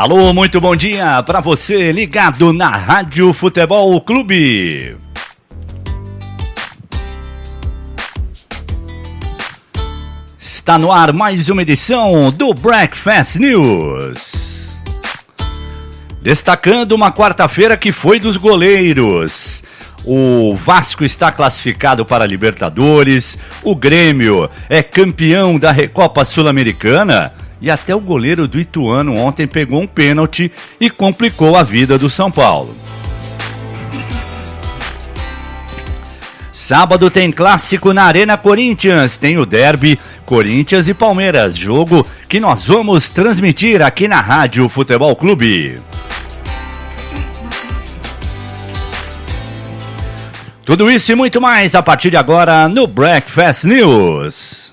Alô, muito bom dia para você ligado na Rádio Futebol Clube. Está no ar mais uma edição do Breakfast News. Destacando uma quarta-feira que foi dos goleiros. O Vasco está classificado para a Libertadores, o Grêmio é campeão da Recopa Sul-Americana e até o goleiro do Ituano ontem pegou um pênalti e complicou a vida do São Paulo. Sábado tem clássico na Arena Corinthians, tem o derby Corinthians e Palmeiras, jogo que nós vamos transmitir aqui na Rádio Futebol Clube. Tudo isso e muito mais a partir de agora no Breakfast News.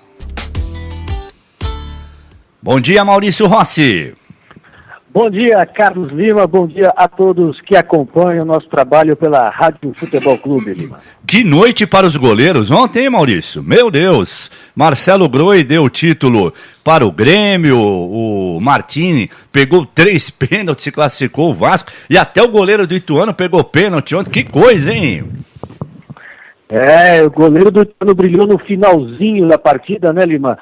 Bom dia, Maurício Rossi. Bom dia, Carlos Lima. Bom dia a todos que acompanham o nosso trabalho pela Rádio Futebol Clube, Lima. Que noite para os goleiros ontem, hein, Maurício? Meu Deus! Marcelo Groi deu o título para o Grêmio, o Martini pegou 3 pênaltis, se classificou o Vasco e até o goleiro do Ituano pegou pênalti ontem. Que coisa, hein? O goleiro do Ituano brilhou no finalzinho da partida, né, Lima?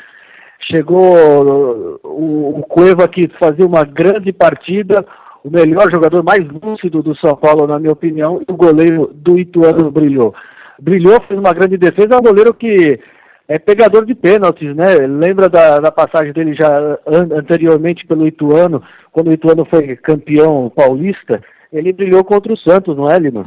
Chegou o Cueva, que fazia uma grande partida, o melhor jogador mais lúcido do São Paulo, na minha opinião, e o goleiro do Ituano brilhou. Brilhou, fez uma grande defesa, é um goleiro que é pegador de pênaltis, né? Lembra da passagem dele já anteriormente pelo Ituano, quando o Ituano foi campeão paulista, ele brilhou contra o Santos, não é, Lima?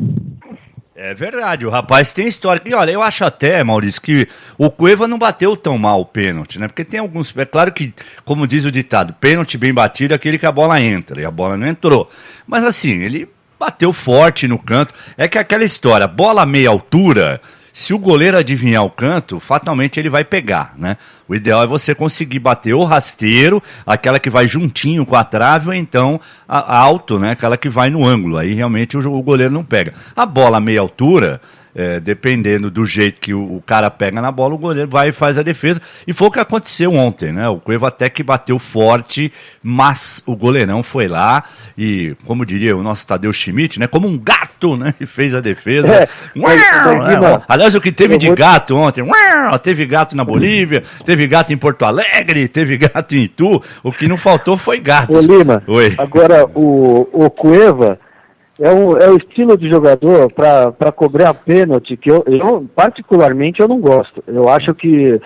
É verdade, o rapaz tem história. E olha, eu acho até, Maurício, que o Cueva não bateu tão mal o pênalti, né? Porque tem alguns... É claro que, como diz o ditado, pênalti bem batido é aquele que a bola entra, e a bola não entrou. Mas assim, ele bateu forte no canto. É que aquela história, bola a meia altura, se o goleiro adivinhar o canto, fatalmente ele vai pegar, né? O ideal é você conseguir bater o rasteiro, aquela que vai juntinho com a trave, ou então alto, né? Aquela que vai no ângulo. Aí realmente o goleiro não pega. A bola a meia altura, dependendo do jeito que o cara pega na bola, o goleiro vai e faz a defesa. E foi o que aconteceu ontem, né? O Cueva até que bateu forte, mas o goleirão foi lá e, como diria o nosso Tadeu Schmidt, né? Como um gato, né? E fez a defesa. Aliás, o que teve de gato ontem, teve gato na Bolívia, teve gato em Porto Alegre, teve gato em Itu, o que não faltou foi gato. Ô Lima, Oi. Agora o Cueva é o estilo de jogador para cobrar pênalti que eu particularmente eu não gosto. Eu acho que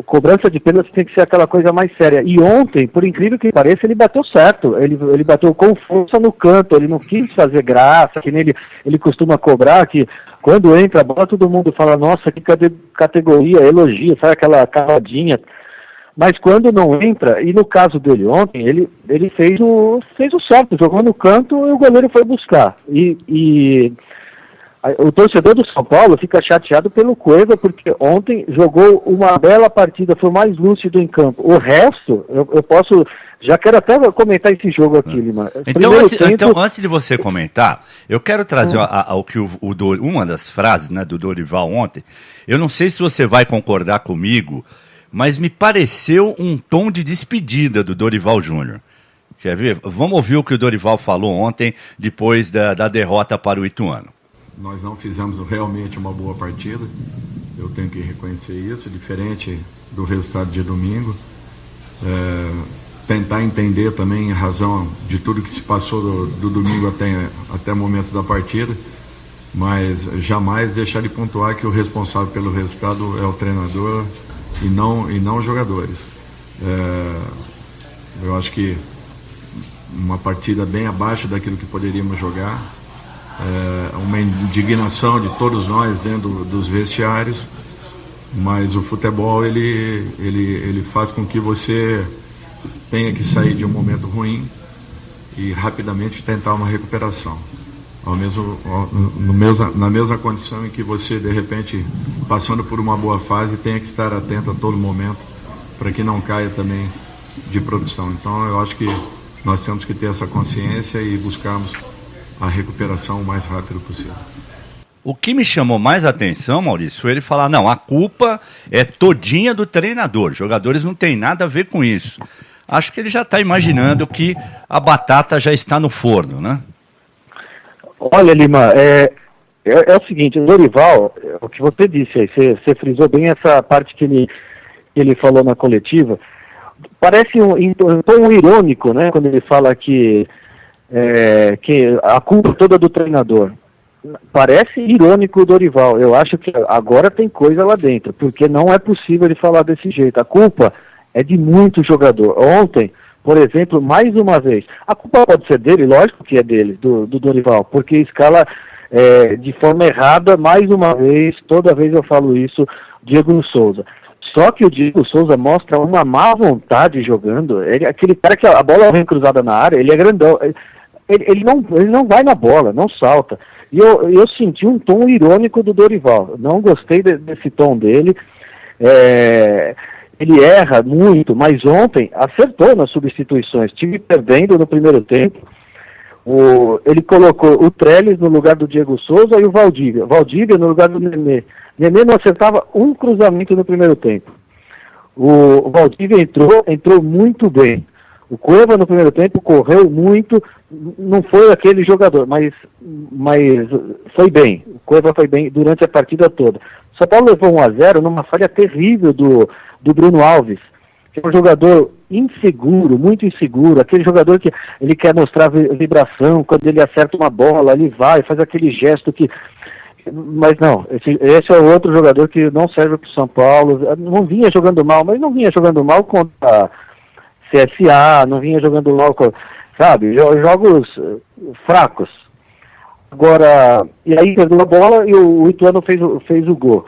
cobrança de pênalti tem que ser aquela coisa mais séria. E ontem, por incrível que pareça, ele bateu certo. Ele bateu com força no canto, ele não quis fazer graça, que nem ele costuma cobrar, que quando entra a bola todo mundo fala, nossa, que categoria, elogia, sabe aquela caladinha. Mas quando não entra, e no caso dele ontem, ele fez o certo, jogou no canto e o goleiro foi buscar. E o torcedor do São Paulo fica chateado pelo Cueva, porque ontem jogou uma bela partida, foi o mais lúcido em campo. O resto, eu posso... Já quero até comentar esse jogo aqui, Lima. Então, antes de você comentar, eu quero trazer uma das frases, né, do Dorival ontem. Eu não sei se você vai concordar comigo, mas me pareceu um tom de despedida do Dorival Júnior. Quer ver? Vamos ouvir o que o Dorival falou ontem, depois da derrota para o Ituano. Nós não fizemos realmente uma boa partida, eu tenho que reconhecer isso, diferente do resultado de domingo. Tentar entender também a razão de tudo que se passou do domingo até o momento da partida, mas jamais deixar de pontuar que o responsável pelo resultado é o treinador e não os jogadores. Eu acho que uma partida bem abaixo daquilo que poderíamos jogar, uma indignação de todos nós dentro dos vestiários, mas o futebol ele faz com que você tenha que sair de um momento ruim e rapidamente tentar uma recuperação. Na mesma condição em que você, de repente, passando por uma boa fase, tenha que estar atento a todo momento para que não caia também de produção. Então, eu acho que nós temos que ter essa consciência e buscarmos a recuperação o mais rápido possível. O que me chamou mais atenção, Maurício, foi ele falar, não, a culpa é todinha do treinador, os jogadores não têm nada a ver com isso. acho que ele já está imaginando que a batata já está no forno, né? Olha, Lima, é o seguinte, o Dorival, o que você disse aí, você frisou bem essa parte que ele falou na coletiva, parece um tom irônico, né, quando ele fala que a culpa toda do treinador. Parece irônico o Dorival. Eu acho que agora tem coisa lá dentro, porque não é possível ele falar desse jeito. A culpa é de muito jogador. Ontem, por exemplo, mais uma vez, a culpa pode ser dele, lógico que é dele, do Dorival, porque escala de forma errada, mais uma vez, toda vez eu falo isso, Diego Souza. Só que o Diego Souza mostra uma má vontade jogando. Aquele cara que a bola vem cruzada na área, ele é grandão. Ele não vai na bola, não salta. E eu senti um tom irônico do Dorival. Não gostei desse tom dele. Ele erra muito, mas ontem acertou nas substituições. Time perdendo no primeiro tempo. Ele colocou o Trellis no lugar do Diego Souza e o Valdívia. Valdívia no lugar do Nenê. Nenê não acertava um cruzamento no primeiro tempo. O Valdívia entrou muito bem. O Cueva no primeiro tempo correu muito, não foi aquele jogador, mas foi bem. O Cueva foi bem durante a partida toda. São Paulo levou 1-0 numa falha terrível do Bruno Alves, que é um jogador inseguro, muito inseguro, aquele jogador que ele quer mostrar vibração, quando ele acerta uma bola, ele vai, faz aquele gesto que... Mas não, esse é outro jogador que não serve para o São Paulo, não vinha jogando mal, mas não vinha jogando mal contra CSA, não vinha jogando mal, sabe, jogos fracos. Agora, e aí perdeu a bola e o Ituano fez o gol.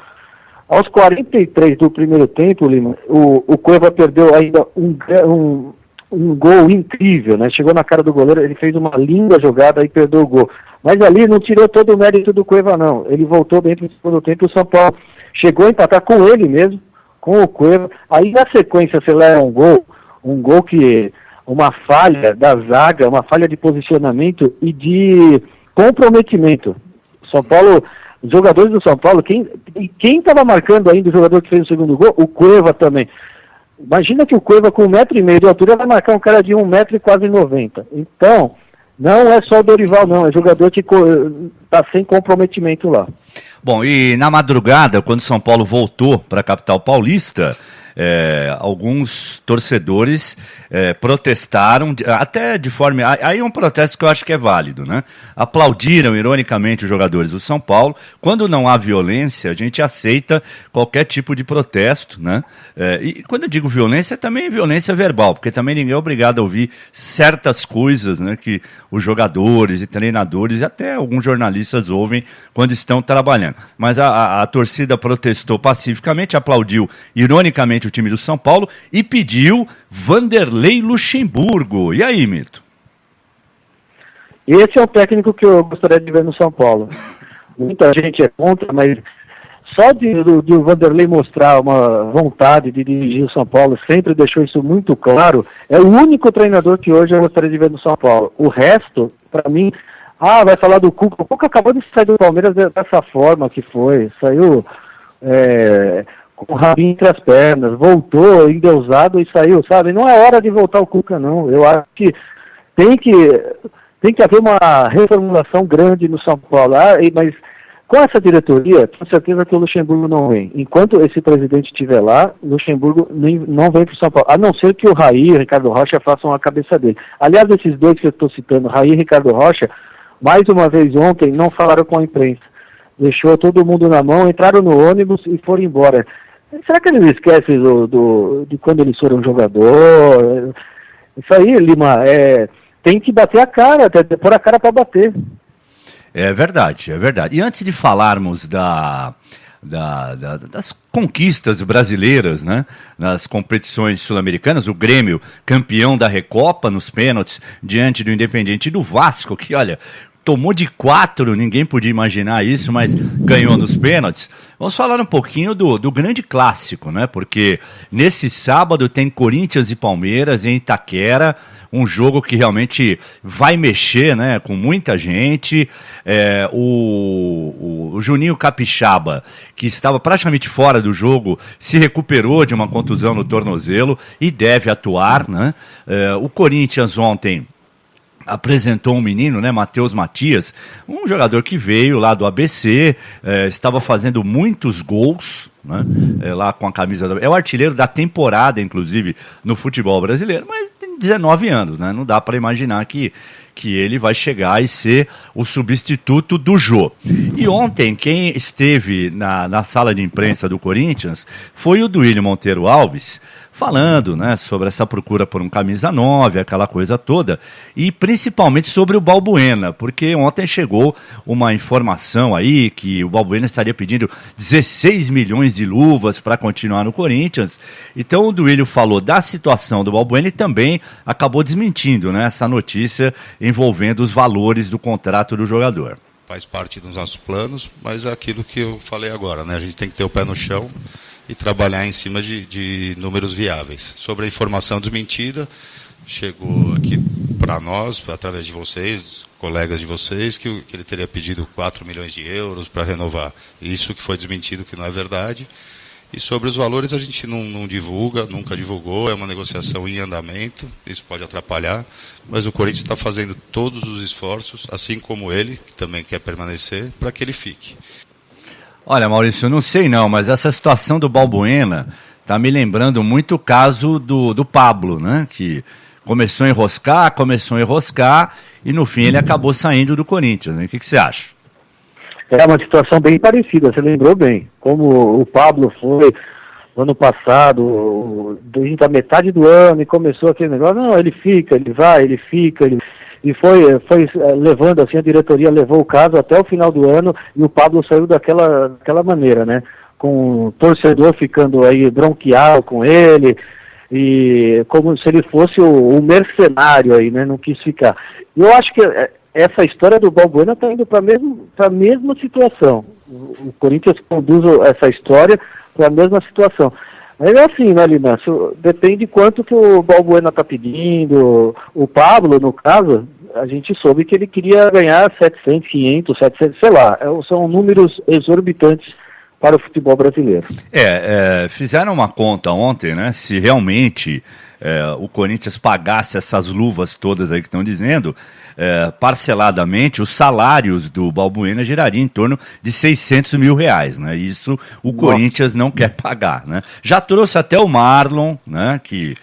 Aos 43 do primeiro tempo, Lima, o Cueva perdeu ainda um gol incrível, né? Chegou na cara do goleiro, ele fez uma linda jogada e perdeu o gol. Mas ali não tirou todo o mérito do Cueva, não. Ele voltou bem para o segundo tempo e o São Paulo chegou a empatar com ele mesmo, com o Cueva. Aí na sequência você leva um gol que... uma falha da zaga, uma falha de posicionamento e de comprometimento. São Paulo, os jogadores do São Paulo, quem estava marcando ainda o jogador que fez o segundo gol? O Cueva também. Imagina que o Cueva com 1,5 m de altura vai marcar um cara de 1,90 m quase 90. Então, não é só o Dorival não, é jogador que está sem comprometimento lá. Bom, e na madrugada, quando São Paulo voltou para a capital paulista, alguns torcedores protestaram, até de forma... Aí é um protesto que eu acho que é válido, né? Aplaudiram, ironicamente, os jogadores do São Paulo. Quando não há violência, a gente aceita qualquer tipo de protesto, né? E quando eu digo violência, é também violência verbal, porque também ninguém é obrigado a ouvir certas coisas, né, que os jogadores e treinadores e até alguns jornalistas ouvem quando estão trabalhando. Mas a torcida protestou pacificamente, aplaudiu, ironicamente, o time do São Paulo e pediu Vanderlei Luxemburgo. E aí, Mito? Esse é o técnico que eu gostaria de ver no São Paulo. Muita gente é contra, mas só do Vanderlei mostrar uma vontade de dirigir o São Paulo, sempre deixou isso muito claro, é o único treinador que hoje eu gostaria de ver no São Paulo. O resto, para mim, vai falar do Cuca. O Cuca acabou de sair do Palmeiras dessa forma que foi, saiu... com o rabinho entre as pernas, voltou endeusado e saiu, sabe? Não é hora de voltar o Cuca, não. Eu acho que tem que haver uma reformulação grande no São Paulo. Mas com essa diretoria, tenho certeza que o Luxemburgo não vem. Enquanto esse presidente estiver lá, Luxemburgo não vem para o São Paulo. A não ser que o Raí e o Ricardo Rocha façam a cabeça dele. Aliás, esses dois que eu estou citando, Raí e Ricardo Rocha, mais uma vez ontem, não falaram com a imprensa. Deixou todo mundo na mão, entraram no ônibus e foram embora. Será que eles esquecem de quando eles foram jogador? Isso aí, Lima, tem que bater a cara, pôr a cara para bater. É verdade, é verdade. E antes de falarmos das conquistas brasileiras, né, nas competições sul-americanas, o Grêmio campeão da Recopa nos pênaltis diante do Independiente e do Vasco, que olha, tomou de 4, ninguém podia imaginar isso, mas ganhou nos pênaltis. Vamos falar um pouquinho do grande clássico, né? Porque nesse sábado tem Corinthians e Palmeiras em Itaquera, um jogo que realmente vai mexer, né, com muita gente. O Juninho Capixaba, que estava praticamente fora do jogo, se recuperou de uma contusão no tornozelo e deve atuar, né? O Corinthians ontem apresentou um menino, né, Matheus Matias, um jogador que veio lá do ABC, estava fazendo muitos gols, né, lá com a camisa é o artilheiro da temporada, inclusive, no futebol brasileiro, mas tem 19 anos, né, não dá para imaginar que ele vai chegar e ser o substituto do Jô. E ontem, quem esteve na sala de imprensa do Corinthians foi o Duílio Monteiro Alves, falando, né, sobre essa procura por um camisa 9, aquela coisa toda, e principalmente sobre o Balbuena, porque ontem chegou uma informação aí que o Balbuena estaria pedindo 16 milhões de luvas para continuar no Corinthians. Então o Duílio falou da situação do Balbuena e também acabou desmentindo, né, essa notícia envolvendo os valores do contrato do jogador. Faz parte dos nossos planos, mas é aquilo que eu falei agora, né? A gente tem que ter o pé no chão e trabalhar em cima de números viáveis. Sobre a informação desmentida, chegou aqui para nós, através de vocês, colegas de vocês, que ele teria pedido 4 milhões de euros para renovar. Isso que foi desmentido, que não é verdade. E sobre os valores a gente não divulga, nunca divulgou, é uma negociação em andamento, isso pode atrapalhar, mas o Corinthians está fazendo todos os esforços, assim como ele, que também quer permanecer, para que ele fique. Olha, Maurício, eu não sei não, mas essa situação do Balbuena tá me lembrando muito o caso do Pablo, né? Que começou a enroscar e no fim ele acabou saindo do Corinthians, né? O que você acha? É uma situação bem parecida, você lembrou bem. Como o Pablo foi ano passado, desde a metade do ano, e começou aquele negócio, não, ele fica, ele vai, ele fica, e foi levando, assim, a diretoria levou o caso até o final do ano, e o Pablo saiu daquela maneira, né? Com o torcedor ficando aí bronqueado com ele, e como se ele fosse o mercenário aí, né? Não quis ficar. E eu acho que essa história do Balbuena está indo para a mesma situação. O Corinthians conduz essa história para a mesma situação. Mas é assim, né, Lina? Depende quanto que o Balbuena está pedindo. O Pablo, no caso, a gente soube que ele queria ganhar 700, 500, 700, sei lá. São números exorbitantes para o futebol brasileiro. Fizeram uma conta ontem, né? Se realmente o Corinthians pagasse essas luvas todas aí que estão dizendo, parceladamente, os salários do Balbuena girariam em torno de 600 mil reais, né? Isso o Corinthians não quer pagar, né? Já trouxe até o Marlon, né? Que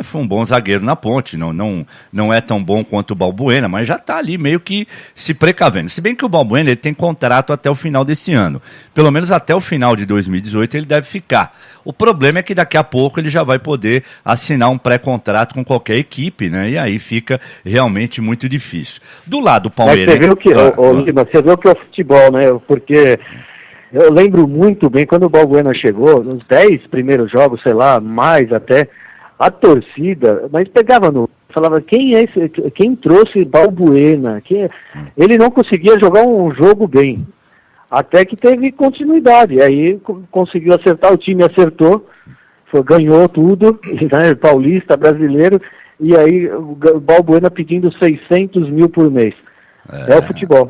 foi um bom zagueiro na ponte, não é tão bom quanto o Balbuena, mas já está ali meio que se precavendo. Se bem que o Balbuena ele tem contrato até o final desse ano. Pelo menos até o final de 2018 ele deve ficar. O problema é que daqui a pouco ele já vai poder assinar um pré-contrato com qualquer equipe, né? E aí fica realmente muito difícil. Do lado palmeirense... Mas você viu que, Lima, você viu que é o futebol, né? Porque eu lembro muito bem quando o Balbuena chegou, nos 10 primeiros jogos, sei lá, mais até... A torcida, mas falava, quem é esse, quem trouxe Balbuena? Ele não conseguia jogar um jogo bem, até que teve continuidade, aí conseguiu acertar, o time acertou, ganhou tudo, né, paulista, brasileiro, e aí o Balbuena pedindo 600 mil por mês. É o futebol.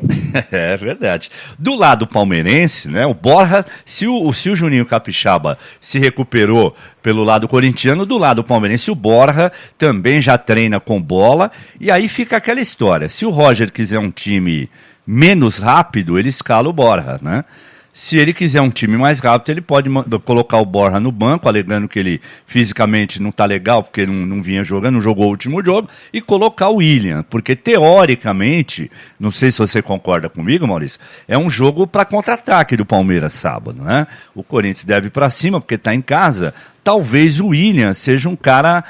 É verdade. Do lado palmeirense, né, o Borja, se o Juninho Capixaba se recuperou pelo lado corintiano, do lado palmeirense o Borja também já treina com bola, e aí fica aquela história, se o Roger quiser um time menos rápido, ele escala o Borja, né? Se ele quiser um time mais rápido, ele pode colocar o Borja no banco, alegando que ele fisicamente não está legal, porque não vinha jogando, não jogou o último jogo, e colocar o William, porque teoricamente, não sei se você concorda comigo, Maurício, é um jogo para contra-ataque do Palmeiras sábado, né? O Corinthians deve ir para cima, porque está em casa. Talvez o William seja um cara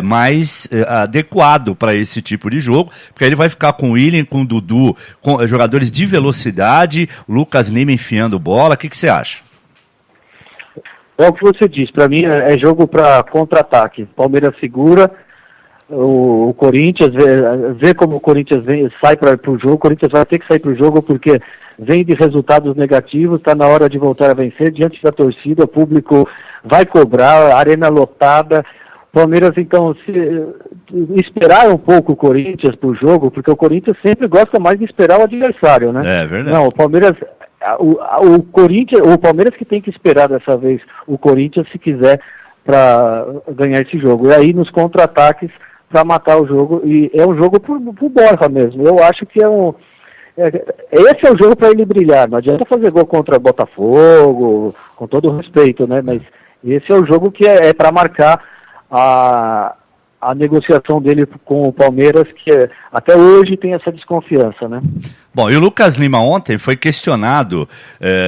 mais adequado para esse tipo de jogo, porque aí ele vai ficar com o William, com o Dudu, com jogadores de velocidade, o Lucas Lima enfiando bola. O que você acha? É o que você diz, para mim é jogo para contra-ataque. Palmeiras segura, o Corinthians, ver como o Corinthians sai para o jogo. O Corinthians vai ter que sair para o jogo porque vem de resultados negativos, está na hora de voltar a vencer diante da torcida, o público vai cobrar, a arena lotada. Palmeiras, então, esperar um pouco o Corinthians para o jogo, porque o Corinthians sempre gosta mais de esperar o adversário, né? É verdade. Não, o Palmeiras, o Palmeiras que tem que esperar dessa vez o Corinthians se quiser para ganhar esse jogo. E aí nos contra-ataques para matar o jogo, e é um jogo pro Borja mesmo. Eu acho que esse é o jogo para ele brilhar. Não adianta fazer gol contra Botafogo, com todo o respeito, né? Mas esse é o jogo que é para marcar a negociação dele com o Palmeiras, que até hoje tem essa desconfiança, né? Bom, e o Lucas Lima ontem foi questionado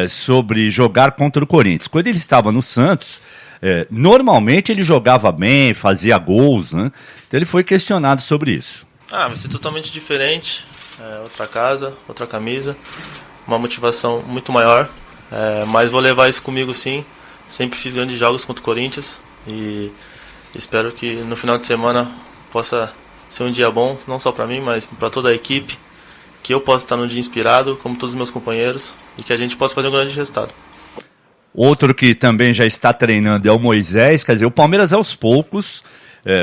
sobre jogar contra o Corinthians. Quando ele estava no Santos, normalmente ele jogava bem, fazia gols, né? Então ele foi questionado sobre isso. Vai ser totalmente diferente, outra casa, outra camisa, uma motivação muito maior, mas vou levar isso comigo sim. Sempre fiz grandes jogos contra o Corinthians e espero que no final de semana possa ser um dia bom, não só para mim, mas para toda a equipe, que eu possa estar num dia inspirado, como todos os meus companheiros, e que a gente possa fazer um grande resultado. Outro que também já está treinando é o Moisés. Quer dizer, o Palmeiras aos poucos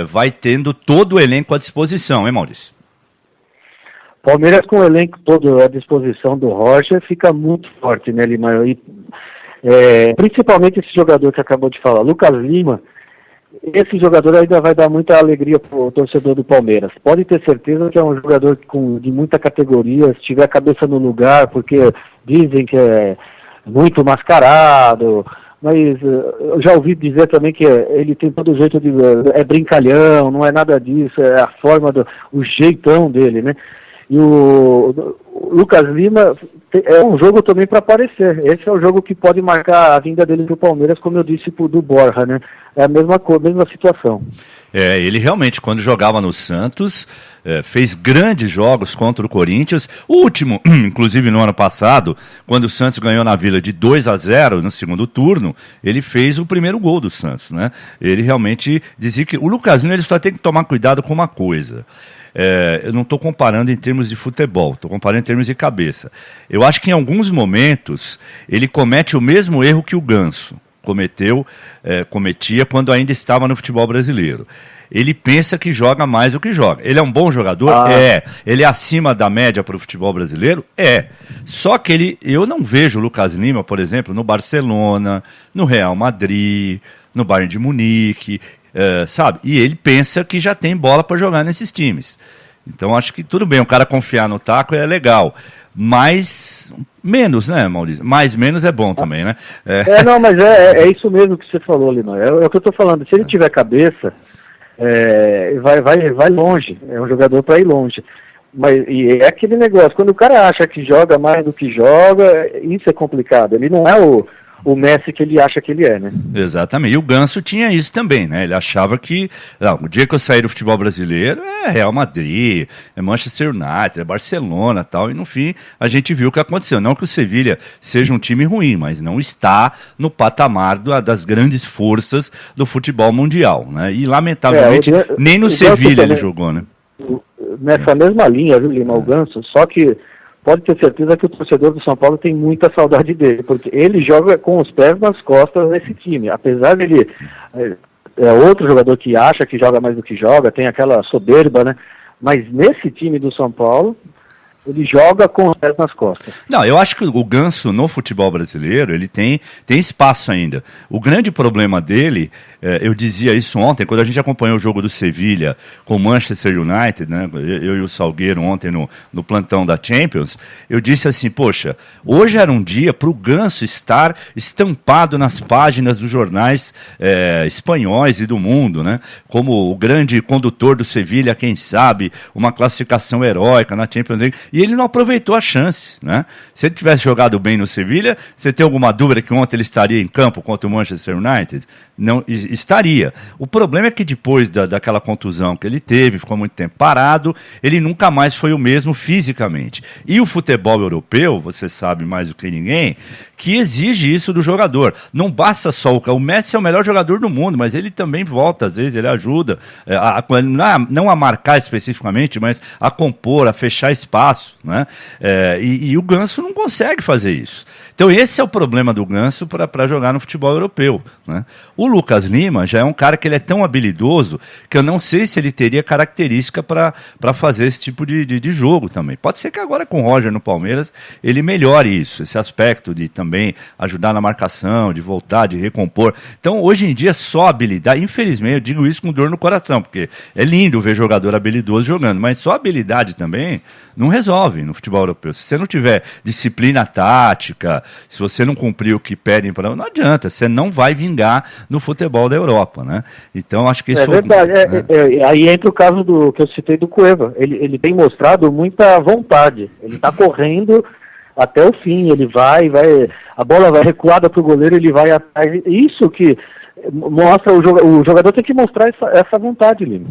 vai tendo todo o elenco à disposição, hein, Maurício? Palmeiras com o elenco todo à disposição do Roger fica muito forte, né, Lima? E, principalmente esse jogador que acabou de falar, Lucas Lima. Esse jogador ainda vai dar muita alegria para o torcedor do Palmeiras. Pode ter certeza que é um jogador de muita categoria, se tiver a cabeça no lugar, porque dizem que é muito mascarado, mas eu já ouvi dizer também que ele tem todo jeito de... é brincalhão, não é nada disso, é a forma, o jeitão dele, né? E o Lucas Lima é um jogo também para aparecer. Esse é o jogo que pode marcar a vinda dele para o Palmeiras, como eu disse do Borja, né? É a mesma situação. Ele realmente, quando jogava no Santos, fez grandes jogos contra o Corinthians. O último, inclusive no ano passado, quando o Santos ganhou na Vila de 2-0 no segundo turno, ele fez o primeiro gol do Santos, né? Ele realmente dizia que o Lucas Lima, ele só tem que tomar cuidado com uma coisa. Eu não estou comparando em termos de futebol, estou comparando em termos de cabeça. Eu acho que em alguns momentos ele comete o mesmo erro que o Ganso cometia quando ainda estava no futebol brasileiro. Ele pensa que joga mais do que joga. Ele é um bom jogador? Ele é acima da média para o futebol brasileiro? Só que eu não vejo o Lucas Lima, por exemplo, no Barcelona, no Real Madrid, no Bayern de Munique, sabe? E ele pensa que já tem bola para jogar nesses times. Então acho que tudo bem, o cara confiar no taco é legal. Mas menos, né, Maurício? Mais menos é bom também, né? Não, mas é isso mesmo que você falou, Lima. É o que eu estou falando. Se ele tiver cabeça, vai longe. É um jogador para ir longe. E é aquele negócio, quando o cara acha que joga mais do que joga, isso é complicado. Ele não é o Messi que ele acha que ele é, né? Exatamente. E o Ganso tinha isso também, né? Ele achava que o dia que eu sair do futebol brasileiro é Real Madrid, é Manchester United, é Barcelona e tal. E no fim a gente viu o que aconteceu. Não que o Sevilha seja um time ruim, mas não está no patamar das grandes forças do futebol mundial, né? E lamentavelmente nem no Sevilha ele jogou, né? Nessa mesma linha, viu, Lima, o Ganso, só que pode ter certeza que o torcedor do São Paulo tem muita saudade dele, porque ele joga com os pés nas costas nesse time. Apesar dele outro jogador que acha que joga mais do que joga, tem aquela soberba, né? Mas nesse time do São Paulo, ele joga com os pés nas costas. Não, eu acho que o Ganso no futebol brasileiro, ele tem espaço ainda. O grande problema dele, eu dizia isso ontem, quando a gente acompanhou o jogo do Sevilha com o Manchester United, né, eu e o Salgueiro ontem no plantão da Champions, eu disse assim, poxa, hoje era um dia para o Ganso estar estampado nas páginas dos jornais espanhóis e do mundo, né, como o grande condutor do Sevilha, quem sabe, uma classificação heróica na Champions League. E ele não aproveitou a chance, né? Se ele tivesse jogado bem no Sevilha, você tem alguma dúvida que ontem ele estaria em campo contra o Manchester United? Não estaria. O problema é que depois daquela contusão que ele teve, ficou muito tempo parado, ele nunca mais foi o mesmo fisicamente. E o futebol europeu, você sabe mais do que ninguém, que exige isso do jogador. Não basta só o Messi é o melhor jogador do mundo, mas ele também volta, às vezes ele ajuda, não a marcar especificamente, mas a compor, a fechar espaço, né? E o Ganso não consegue fazer isso. Então esse é o problema do Ganso para jogar no futebol europeu, né? O Lucas Lima já é um cara que ele é tão habilidoso que eu não sei se ele teria característica para fazer esse tipo de jogo também. Pode ser que agora com o Roger no Palmeiras ele melhore isso, esse aspecto de também ajudar na marcação, de voltar, de recompor. Então hoje em dia só habilidade, infelizmente eu digo isso com dor no coração, porque é lindo ver jogador habilidoso jogando, mas só habilidade também não resolve no futebol europeu. Se você não tiver disciplina tática, se você não cumprir o que pedem para, não adianta, você não vai vingar no futebol da Europa, né? Então acho que isso é verdade. Aí entra o caso do que eu citei do Cueva. Ele tem mostrado muita vontade. Ele está correndo até o fim. Ele vai, a bola vai recuada para o goleiro, ele vai atrás. Isso que mostra o jogador tem que mostrar essa vontade, Lima.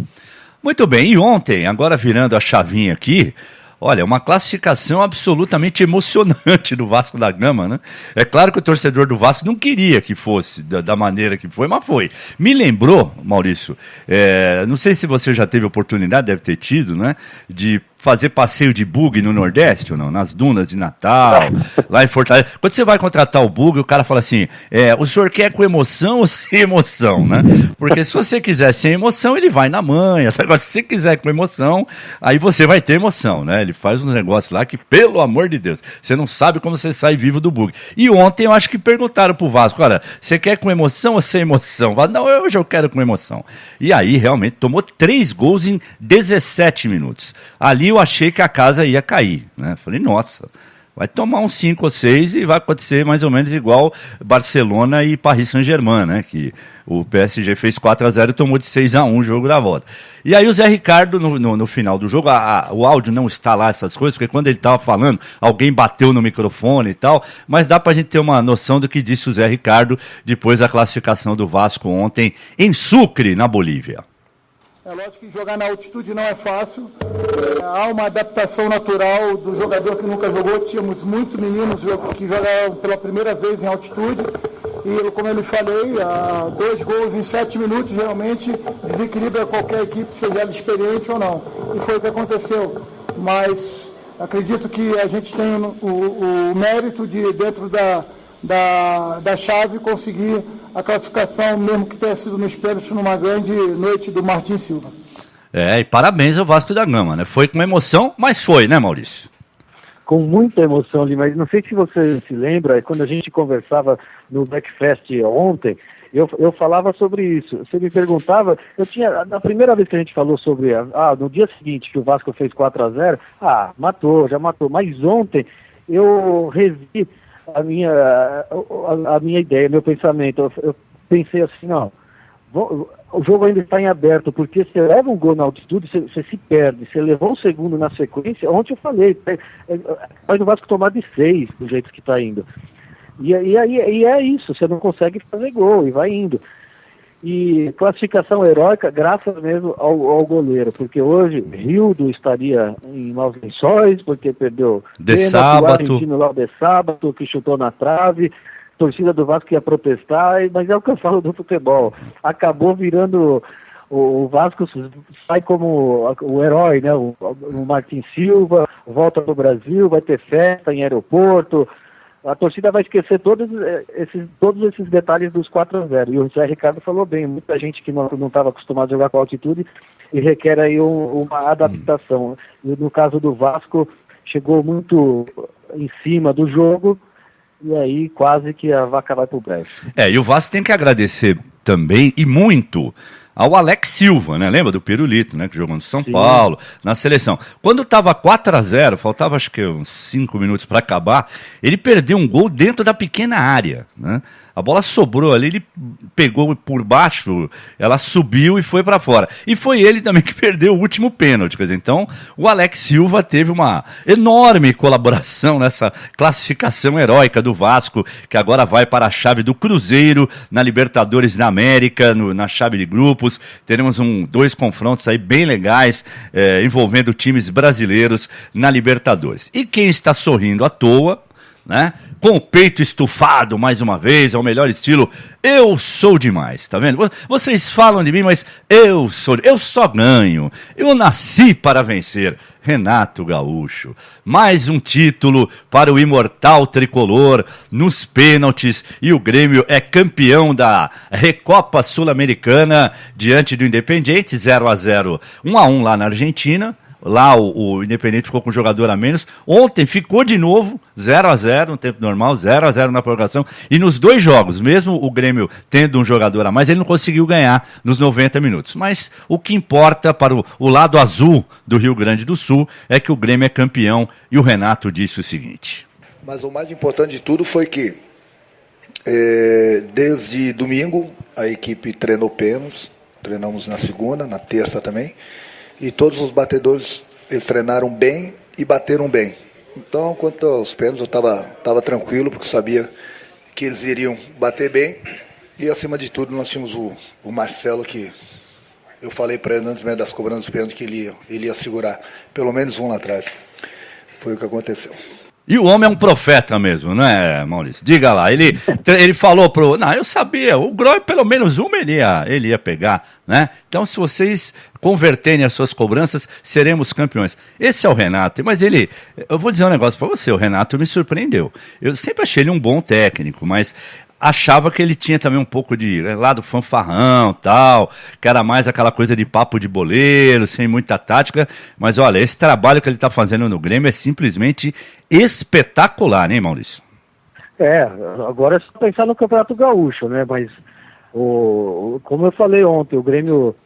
Muito bem. E ontem, agora virando a chavinha aqui. Olha, uma classificação absolutamente emocionante do Vasco da Gama, né? É claro que o torcedor do Vasco não queria que fosse da maneira que foi, mas foi. Me lembrou, Maurício, não sei se você já teve oportunidade, deve ter tido, né? De fazer passeio de bug no Nordeste ou não? Nas dunas de Natal, lá em Fortaleza. Quando você vai contratar o bug, o cara fala assim, o senhor quer com emoção ou sem emoção, né? Porque se você quiser sem emoção, ele vai na manha. Agora, se você quiser com emoção, aí você vai ter emoção, né? Ele faz um negócio lá que, pelo amor de Deus, você não sabe como você sai vivo do bug. E ontem eu acho que perguntaram pro Vasco, olha, você quer com emoção ou sem emoção? Não, hoje eu quero com emoção. E aí, realmente, tomou 3 gols em 17 minutos. Ali eu achei que a casa ia cair, né? Falei, nossa, vai tomar uns 5 ou 6 e vai acontecer mais ou menos igual Barcelona e Paris Saint-Germain, né? Que o PSG fez 4-0 e tomou de 6-1 o jogo da volta. E aí o Zé Ricardo, no final do jogo, o áudio não está lá, essas coisas, porque quando ele estava falando, alguém bateu no microfone e tal, mas dá pra gente ter uma noção do que disse o Zé Ricardo depois da classificação do Vasco ontem em Sucre, na Bolívia. É lógico que jogar na altitude não é fácil, há uma adaptação natural do jogador que nunca jogou, tínhamos muitos meninos que jogaram pela primeira vez em altitude, e como eu lhe falei, 2 gols em 7 minutos realmente desequilibra qualquer equipe, seja ela experiente ou não, e foi o que aconteceu, mas acredito que a gente tem o mérito de, dentro da chave, conseguir a classificação, mesmo que tenha sido nos pênaltis, numa grande noite do Martin Silva. E parabéns ao Vasco da Gama, né? Foi com emoção, mas foi, né, Maurício? Com muita emoção ali, mas não sei se você se lembra, quando a gente conversava no Backfest ontem, eu falava sobre isso. Você me perguntava, na primeira vez que a gente falou sobre, no dia seguinte que o Vasco fez 4-0, já matou. Mas ontem eu revi a minha ideia, meu pensamento. Eu pensei assim, o jogo ainda está em aberto, porque você leva um gol na altitude, você se perde. Você levou um segundo na sequência, ontem eu falei, faz o Vasco tomar de 6, do jeito que está indo. E é isso, você não consegue fazer gol, e vai indo. E classificação heróica, graças mesmo ao goleiro, porque hoje Rildo estaria em maus lençóis, porque perdeu o argentino lá de sábado, que chutou na trave, torcida do Vasco ia protestar, mas é o que eu falo do futebol. Acabou virando, o Vasco sai como o herói, né? O Martin Silva volta para o Brasil, vai ter festa em aeroporto. A torcida vai esquecer todos esses detalhes dos 4-0. E o Zé Ricardo falou bem, muita gente que não estava acostumada a jogar com altitude e requer aí uma adaptação. E no caso do Vasco, chegou muito em cima do jogo e aí quase que a vaca vai pro brejo. E o Vasco tem que agradecer também, e muito, ao Alex Silva, né? Lembra do Pirulito, né? Que jogou no São Paulo, na seleção. Quando estava 4-0, faltava acho que uns 5 minutos para acabar, ele perdeu um gol dentro da pequena área, né? A bola sobrou ali, ele pegou por baixo, ela subiu e foi para fora. E foi ele também que perdeu o último pênalti. Quer dizer, então, o Alex Silva teve uma enorme colaboração nessa classificação heróica do Vasco, que agora vai para a chave do Cruzeiro, na Libertadores da América, na chave de grupos. Teremos 2 confrontos aí bem legais, envolvendo times brasileiros na Libertadores. E quem está sorrindo à toa né? Com o peito estufado, mais uma vez, ao melhor estilo, eu sou demais, tá vendo? Vocês falam de mim, mas eu só ganho, eu nasci para vencer. Renato Gaúcho, mais um título para o imortal tricolor nos pênaltis, e o Grêmio é campeão da Recopa Sul-Americana diante do Independiente, 0-0, 1-1 lá na Argentina. Lá o Independiente ficou com um jogador a menos. Ontem ficou de novo 0-0 no tempo normal, 0-0 na prorrogação. E nos dois jogos, mesmo o Grêmio tendo um jogador a mais, ele não conseguiu ganhar nos 90 minutos. Mas o que importa para o lado azul do Rio Grande do Sul é que o Grêmio é campeão, e o Renato disse o seguinte. Mas o mais importante de tudo foi que desde domingo a equipe treinou pênaltis, treinamos na segunda, na terça também. E todos os batedores, eles treinaram bem e bateram bem. Então, quanto aos pênaltis, eu estava tranquilo, porque sabia que eles iriam bater bem. E, acima de tudo, nós tínhamos o Marcelo, que eu falei para ele antes das cobranças dos pênaltis que ele ia segurar pelo menos um lá atrás. Foi o que aconteceu. E o homem é um profeta mesmo, não é, Maurício? Diga lá, ele falou pro... Não, eu sabia, o Groy pelo menos uma ele ia pegar, né? Então, se vocês converterem as suas cobranças, seremos campeões. Esse é o Renato, mas eu vou dizer um negócio pra você, o Renato me surpreendeu. Eu sempre achei ele um bom técnico, mas achava que ele tinha também um pouco de lado fanfarrão, tal, que era mais aquela coisa de papo de boleiro, sem muita tática, mas olha, esse trabalho que ele está fazendo no Grêmio é simplesmente espetacular, hein, Maurício? Agora é só pensar no Campeonato Gaúcho, né, mas como eu falei ontem, o Grêmio,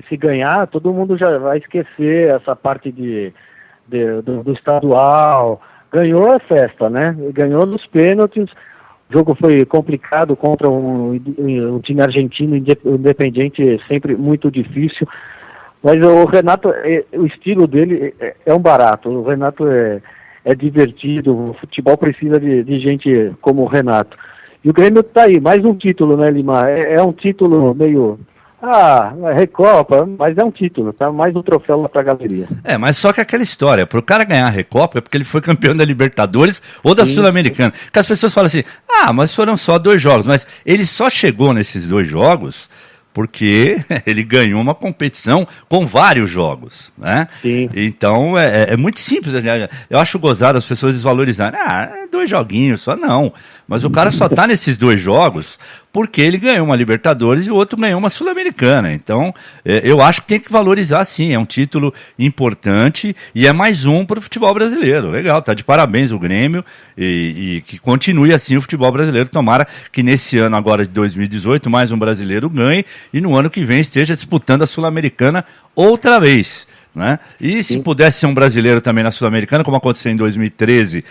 se ganhar, todo mundo já vai esquecer essa parte do estadual, ganhou a festa, né, ganhou nos pênaltis. O jogo foi complicado contra um time argentino, Independiente, sempre muito difícil. Mas o Renato, o estilo dele é um barato. O Renato é divertido, o futebol precisa de gente como o Renato. E o Grêmio está aí, mais um título, né, Lima? É um título meio... Recopa, mas é um título, tá? Mais um troféu lá pra galeria. Mas só que aquela história, pro cara ganhar a Recopa é porque ele foi campeão da Libertadores ou da Sul-Americana. Que as pessoas falam assim, mas foram só 2 jogos, mas ele só chegou nesses 2 jogos porque ele ganhou uma competição com vários jogos, né? Sim. Então, é muito simples. Eu acho gozado as pessoas desvalorizarem. 2 joguinhos só, não. Mas o cara só tá nesses 2 jogos porque ele ganhou uma Libertadores e o outro ganhou uma Sul-Americana. Então, eu acho que tem que valorizar, sim. É um título importante e é mais um para o futebol brasileiro. Legal, tá de parabéns o Grêmio e que continue assim o futebol brasileiro. Tomara que nesse ano agora de 2018 mais um brasileiro ganhe e no ano que vem esteja disputando a Sul-Americana outra vez, né? E se pudesse ser um brasileiro também na Sul-Americana, como aconteceu em 2013,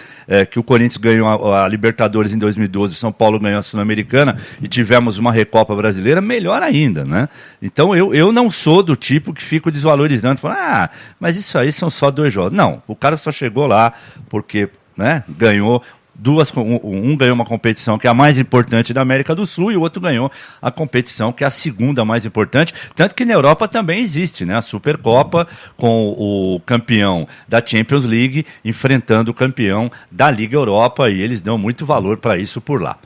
que o Corinthians ganhou a Libertadores em 2012, São Paulo ganhou a Sul-Americana e tivemos uma Recopa brasileira, melhor ainda, né? Então eu não sou do tipo que fico desvalorizando, falando, mas isso aí são só 2 jogos. Não, o cara só chegou lá porque, né, ganhou um ganhou uma competição que é a mais importante da América do Sul e o outro ganhou a competição que é a segunda mais importante, tanto que na Europa também existe, né, a Supercopa com o campeão da Champions League enfrentando o campeão da Liga Europa e eles dão muito valor para isso por lá.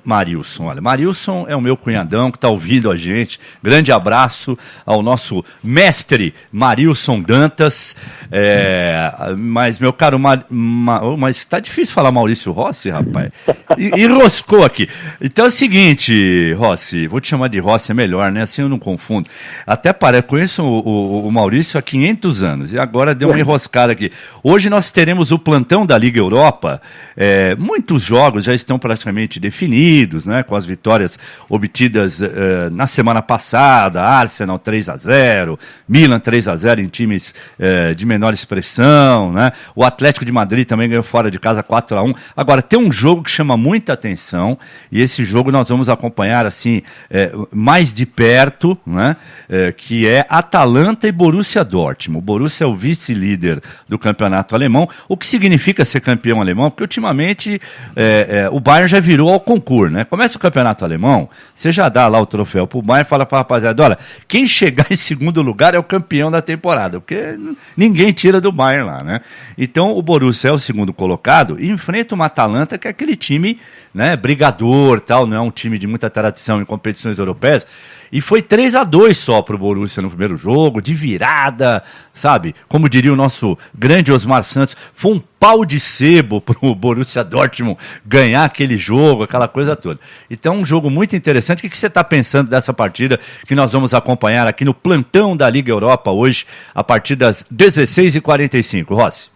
Marilson é o meu cunhadão que está ouvindo a gente. Grande abraço ao nosso mestre Marilson Dantas. Mas, meu caro, mas está difícil falar Maurício Rossi, rapaz. Enroscou aqui. Então é o seguinte, Rossi, vou te chamar de Rossi, é melhor, né? Assim eu não confundo. Até conheço o Maurício há 500 anos e agora deu uma enroscada aqui. Hoje nós teremos o plantão da Liga Europa. Muitos jogos já estão praticamente definidos, né, com as vitórias obtidas na semana passada, Arsenal 3-0, Milan 3-0 em times de menor expressão, né, o Atlético de Madrid também ganhou fora de casa 4-1. Agora, tem um jogo que chama muita atenção, e esse jogo nós vamos acompanhar assim, mais de perto, né, que é Atalanta e Borussia Dortmund. O Borussia é o vice-líder do campeonato alemão, o que significa ser campeão alemão, porque ultimamente o Bayern já virou virou ao concurso, né? Começa o campeonato alemão, você já dá lá o troféu pro Bayern e fala pra rapaziada, olha, quem chegar em segundo lugar é o campeão da temporada, porque ninguém tira do Bayern lá, né? Então o Borussia é o segundo colocado e enfrenta uma Atalanta que é aquele time, né, brigador, tal, não é um time de muita tradição em competições europeias. E foi 3-2 só pro Borussia no primeiro jogo, de virada, sabe? Como diria o nosso grande Osmar Santos, foi um pau de sebo pro Borussia Dortmund ganhar aquele jogo, aquela coisa toda. Então, um jogo muito interessante. O que você está pensando dessa partida que nós vamos acompanhar aqui no plantão da Liga Europa hoje, a partir das 16h45, Rossi?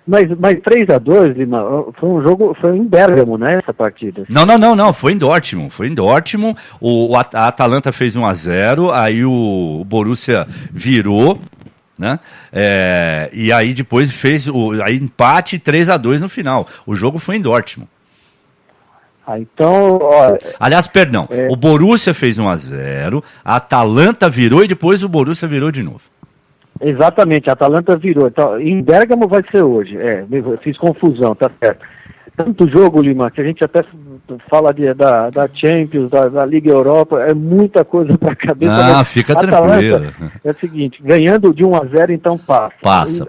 Mas 3-2, Lima, foi um jogo, foi em Bérgamo, né, essa partida? Não, foi em Dortmund, a Atalanta fez 1-0, aí o Borussia virou, né, e aí depois fez aí empate 3-2 no final, o jogo foi em Dortmund. Então, olha... Aliás, perdão, o Borussia fez 1-0, a Atalanta virou e depois o Borussia virou de novo. Exatamente, a Atalanta virou. Então, em Bérgamo vai ser hoje. Fiz confusão, tá certo. Tanto jogo, Lima, que a gente até fala da Champions, da Liga Europa, é muita coisa para a cabeça. Fica Atalanta, tranquilo. é o seguinte, ganhando de 1-0, então passa.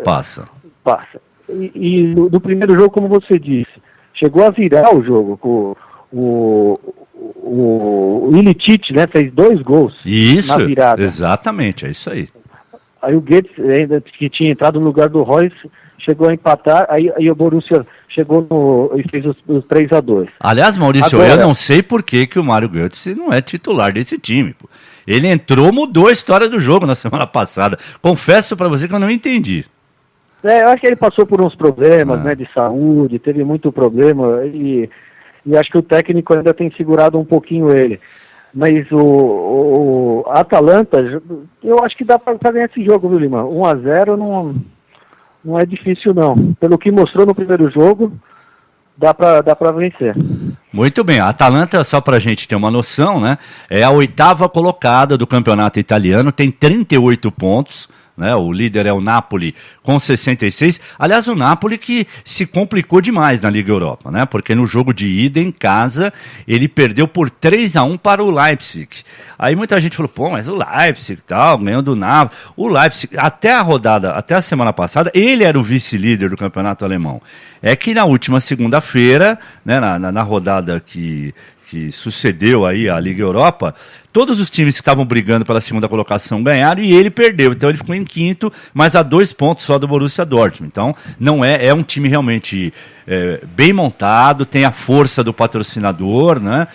Passa. E no primeiro jogo, como você disse, chegou a virar o jogo com o Ilicic, né, fez 2 gols isso, na virada. Exatamente, é isso aí. Aí o Goetz, ainda que tinha entrado no lugar do Reus, chegou a empatar, aí o Borussia chegou e fez os 3-2. Aliás, Maurício, agora, eu não sei por que o Mário Götze não é titular desse time. Pô. Ele entrou, mudou a história do jogo na semana passada. Confesso pra você que eu não entendi. Eu acho que ele passou por uns problemas, né, de saúde, teve muito problema, e acho que o técnico ainda tem segurado um pouquinho ele. Mas o Atalanta, eu acho que dá para ganhar esse jogo, viu, Lima? 1-0 não é difícil, não. Pelo que mostrou no primeiro jogo, dá para vencer. Muito bem, a Atalanta, só para a gente ter uma noção, né, é a 8ª colocada do campeonato italiano, tem 38 pontos, né, o líder é o Napoli com 66. Aliás, o Napoli que se complicou demais na Liga Europa, né, porque no jogo de ida em casa ele perdeu por 3-1 para o Leipzig. Aí muita gente falou, mas o Leipzig tal, ganhou do Napoli. O Leipzig, até a semana passada, ele era o vice-líder do campeonato alemão. É que na última segunda-feira, né, na rodada que sucedeu aí a Liga Europa, todos os times que estavam brigando pela segunda colocação ganharam e ele perdeu. Então ele ficou em 5º, mas a 2 pontos só do Borussia Dortmund. Então não é um time realmente bem montado, tem a força do patrocinador, né,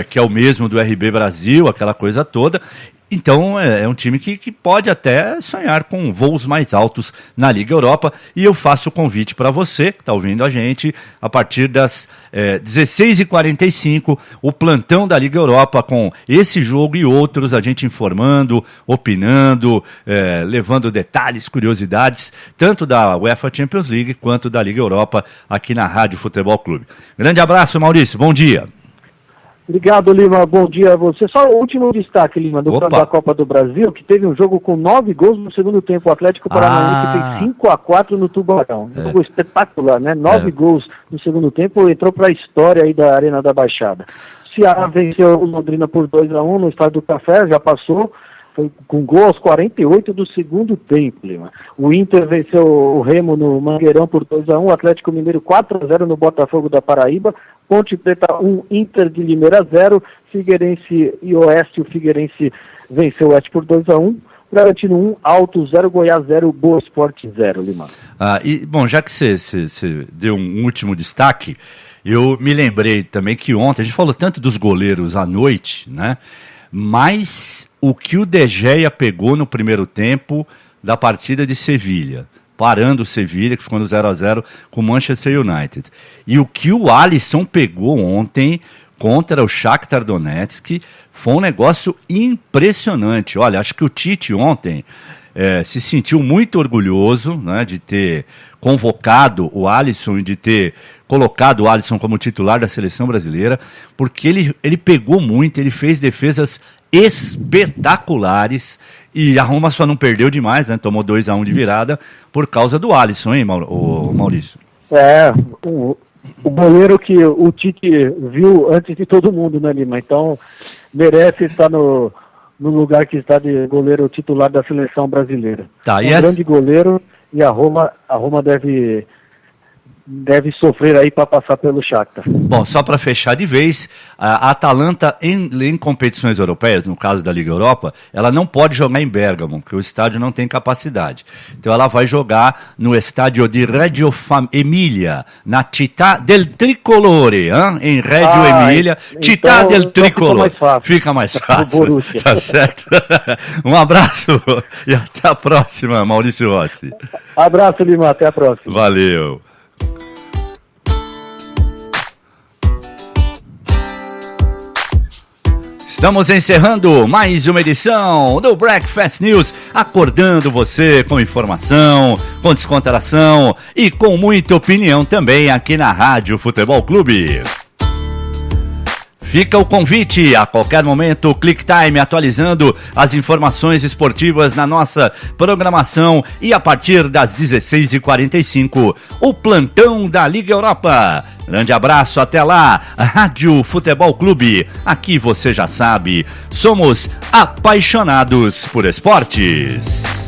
que é o mesmo do RB Brasil, aquela coisa toda. Então é um time que pode até sonhar com voos mais altos na Liga Europa. E eu faço o convite para você, que está ouvindo a gente, a partir das 16h45, o plantão da Liga Europa com esse jogo e outros, a gente informando, opinando, levando detalhes, curiosidades, tanto da UEFA Champions League quanto da Liga Europa aqui na Rádio Futebol Clube. Grande abraço, Maurício, bom dia. Obrigado, Lima. Bom dia a você. Só o último destaque, Lima, da Copa do Brasil, que teve um jogo com 9 gols no segundo tempo. O Atlético Paranaense fez 5-4 no Tubarão. Um jogo espetacular, né? 9 gols no segundo tempo, entrou para a história aí da Arena da Baixada. O Ceará venceu o Londrina por 2-1 no Estádio do Café, já passou. Foi com gol aos 48 do segundo tempo, Lima. O Inter venceu o Remo no Mangueirão por 2-1, o Atlético Mineiro 4-0 no Botafogo da Paraíba, Ponte Preta 1, Inter de Limeira 0, Figueirense e Oeste, o Figueirense venceu o Oeste por 2-1, Bragantino 1, Alto 0, Goiás 0, Boa Esporte 0, Lima. Bom, já que você deu um último destaque, eu me lembrei também que ontem, a gente falou tanto dos goleiros à noite, né? Mas o que o De Gea pegou no primeiro tempo da partida de Sevilha, parando o Sevilha, que ficou no 0-0 com o Manchester United. E o que o Alisson pegou ontem contra o Shakhtar Donetsk foi um negócio impressionante. Olha, acho que o Tite ontem se sentiu muito orgulhoso, né, de ter convocado o Alisson e de ter colocado o Alisson como titular da seleção brasileira, porque ele pegou muito, ele fez defesas espetaculares e a Roma só não perdeu demais, né? Tomou 2-1 de virada por causa do Alisson, hein, Maurício? o goleiro que o Tite viu antes de todo mundo, né, Lima? Então, merece estar no lugar que está de goleiro titular da seleção brasileira. Tá, um grande goleiro, e a Roma deve sofrer aí para passar pelo Shakhtar. Bom, só para fechar de vez, a Atalanta em competições europeias, no caso da Liga Europa, ela não pode jogar em Bergamo, porque o estádio não tem capacidade. Então ela vai jogar no estádio de Reggio Emilia, na Città del Tricolore, em Reggio Emilia, Città del Tricolore. Fica mais fácil. Tá certo? Um abraço e até a próxima, Maurício Rossi. Abraço, Lima, até a próxima. Valeu. Estamos encerrando mais uma edição do Breakfast News, acordando você com informação, com descontração e com muita opinião também aqui na Rádio Futebol Clube. Fica o convite, a qualquer momento, o Click Time atualizando as informações esportivas na nossa programação e a partir das 16h45, o plantão da Liga Europa. Grande abraço, até lá, Rádio Futebol Clube, aqui você já sabe, somos apaixonados por esportes.